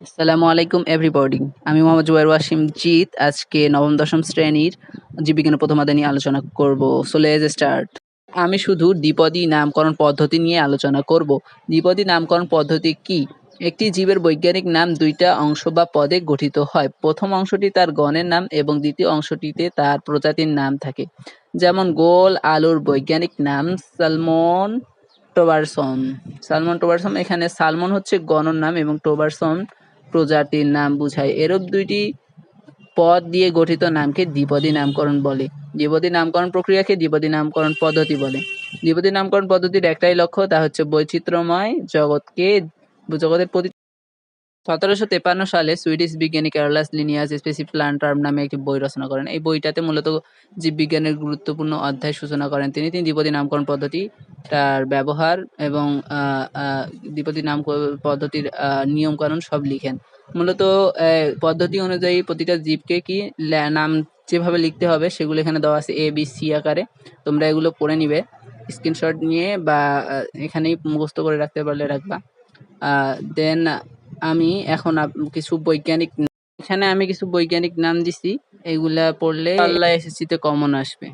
আসসালামু আলাইকুম এভরিবডি। আমি মোহাম্মদ জুবাইর ওয়াসিম জিত। আজকে নবম দশম শ্রেণীর জীববিজ্ঞানের প্রথম অধ্যায় নিয়ে আলোচনা করব। So let's start. আমি শুধু দ্বিপদী নামকরণ পদ্ধতি নিয়ে আলোচনা করব। দ্বিপদী নামকরণ পদ্ধতি কি? একটি জীবের বৈজ্ঞানিক নাম দুইটা অংশ বা পদে গঠিত হয়। প্রথম অংশটি তার গণের নাম এবং দ্বিতীয় অংশটিতে তার প্রজাতির নাম থাকে। যেমন গোল আলুর বৈজ্ঞানিক নাম সালমন টোবারসন। সালমন টোবারসন, এখানে সালমন হচ্ছে গণর নাম এবং টোবারসন প্রজাতির নাম বুঝায়। এরূপ দুইটি পদ দিয়ে গঠিত নামকে দ্বিপদী নামকরণ বলে। দ্বিপদী নামকরণ প্রক্রিয়াকে দ্বিপদী নামকরণ পদ্ধতি বলে। দ্বিপদী নামকরণ পদ্ধতির একটাই লক্ষ্য, তা হচ্ছে বৈচিত্র্যময় জগতের প্রতি ১৭৫৩ সালে সুইডিশ বিজ্ঞানী Carolus Linnaeus specific plant term নামে একটি বই রচনা করেন। এই বইটাতে মূলত জীববিজ্ঞানের গুরুত্বপূর্ণ অধ্যায় সূচনা করেন তিনি। তিনি দ্বিপদী নামকরণ পদ্ধতিটার ব্যবহার এবং আ আ দ্বিপদী পদ্ধতির নিয়মকানুন সব লিখেন। মূলত পদ্ধতি অনুযায়ী প্রতিটা জীবকে নাম যেভাবে লিখতে হবে সেগুলো এখানে দেওয়া আছে A, B, C আকারে। তোমরা এগুলো পড়ে নিবে। স্ক্রিনশট নিয়ে বা এখানেই মুখস্থ করে রাখতে পারলে রাখবা। দেন আমি এখন কিছু বৈজ্ঞানিক এখানে আমি কিছু বৈজ্ঞানিক নাম দিছি। এগুলা পড়লে আল্লাহ এসএসসি তে কমন আসবে।